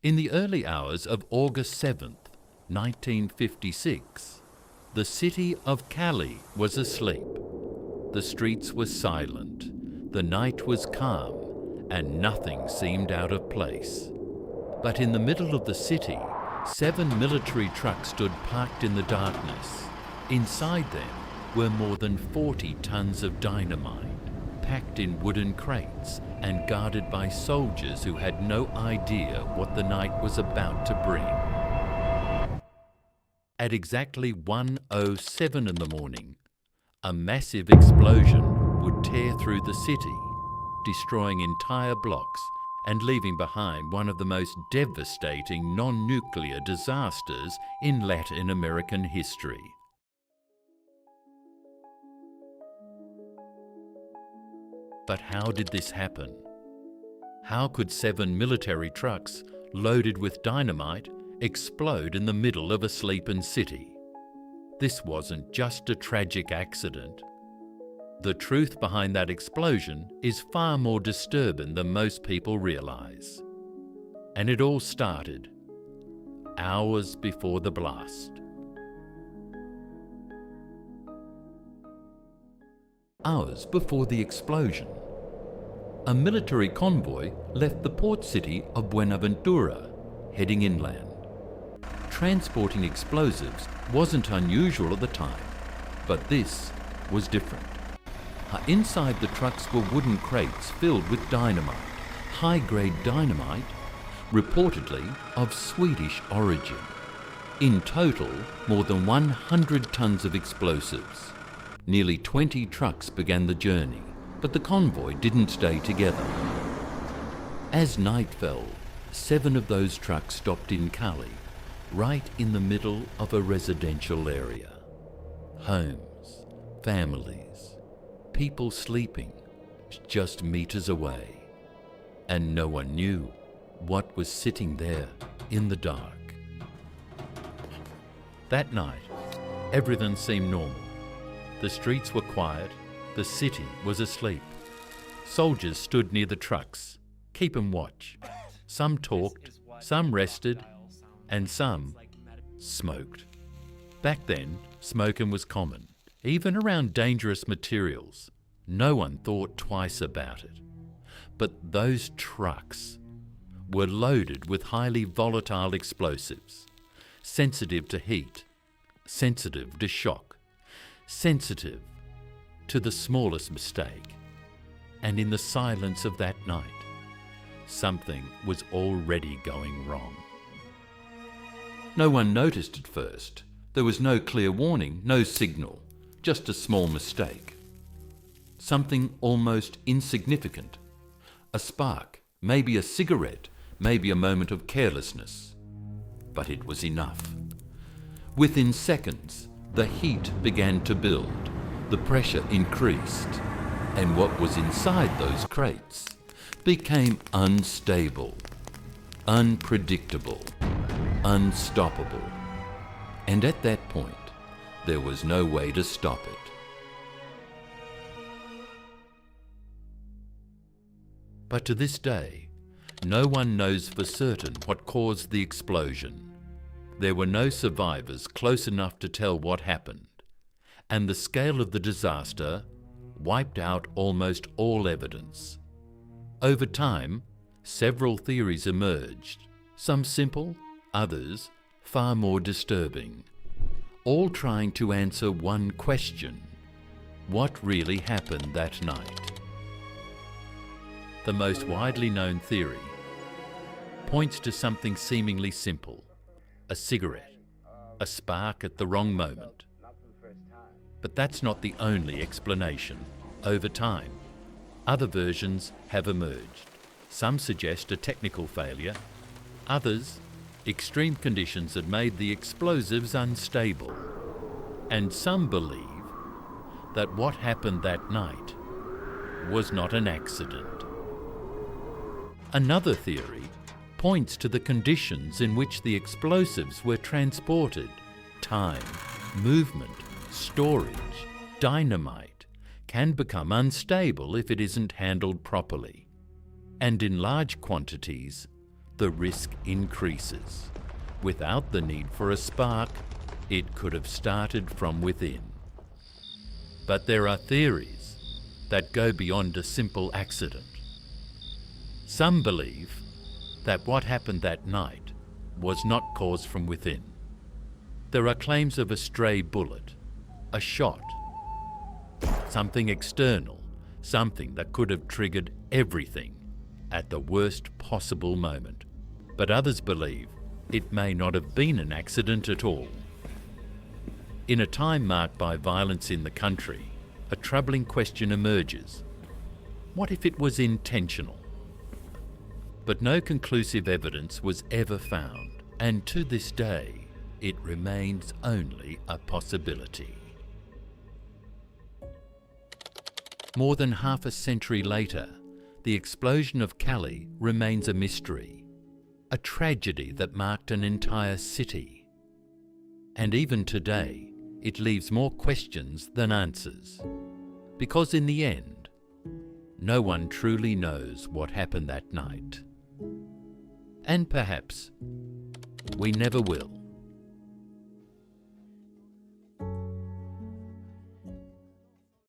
In the early hours of August 7th, 1956, the city of Cali was asleep. The streets were silent, the night was calm, and nothing seemed out of place. But in the middle of the city, 7 military trucks stood parked in the darkness. Inside them were more than 40 tons of dynamite, packed in wooden crates and guarded by soldiers who had no idea what the night was about to bring. At exactly 1:07 in the morning, a massive explosion would tear through the city, destroying entire blocks and leaving behind one of the most devastating non-nuclear disasters in Latin American history. But how did this happen? How could 7 military trucks loaded with dynamite explode in the middle of a sleeping city? This wasn't just a tragic accident. The truth behind that explosion is far more disturbing than most people realize. And it all started hours before the blast. Hours before the explosion, a military convoy left the port city of Buenaventura, heading inland. Transporting explosives wasn't unusual at the time, but this was different. Inside the trucks were wooden crates filled with dynamite, high-grade dynamite, reportedly of Swedish origin. In total, more than 100 tons of explosives. Nearly 20 trucks began the journey, but the convoy didn't stay together. As night fell, 7 of those trucks stopped in Cali, right in the middle of a residential area. Homes, families, people sleeping just meters away. And no one knew what was sitting there in the dark. That night, everything seemed normal. The streets were quiet, the city was asleep. Soldiers stood near the trucks, keeping watch. Some talked, some rested, and some smoked. Back then, smoking was common, even around dangerous materials. No one thought twice about it. But those trucks were loaded with highly volatile explosives, sensitive to heat, sensitive to shock, sensitive to the smallest mistake. And in the silence of that night, something was already going wrong. No one noticed at first. There was no clear warning, no signal, just a small mistake. Something almost insignificant. A spark, maybe a cigarette, maybe a moment of carelessness. But it was enough. Within seconds, the heat began to build, the pressure increased, and what was inside those crates became unstable, unpredictable, unstoppable. And at that point, there was no way to stop it. But to this day, no one knows for certain what caused the explosion. There were no survivors close enough to tell what happened, and the scale of the disaster wiped out almost all evidence. Over time, several theories emerged, some simple, others far more disturbing, all trying to answer one question: what really happened that night? The most widely known theory points to something seemingly simple: a cigarette, a spark at the wrong moment. But that's not the only explanation. Over time, other versions have emerged. Some suggest a technical failure, others, extreme conditions had made the explosives unstable, and some believe that what happened that night was not an accident. Another theory points to the conditions in which the explosives were transported. Time, movement, storage, dynamite can become unstable if it isn't handled properly. And in large quantities, the risk increases. Without the need for a spark, it could have started from within. But there are theories that go beyond a simple accident. Some believe that what happened that night was not caused from within. There are claims of a stray bullet, a shot, something external, something that could have triggered everything at the worst possible moment. But others believe it may not have been an accident at all. In a time marked by violence in the country, a troubling question emerges. What if it was intentional? But no conclusive evidence was ever found, and to this day, it remains only a possibility. More than half a century later, the explosion of Cali remains a mystery, a tragedy that marked an entire city. And even today, it leaves more questions than answers, because in the end, no one truly knows what happened that night. And perhaps we never will.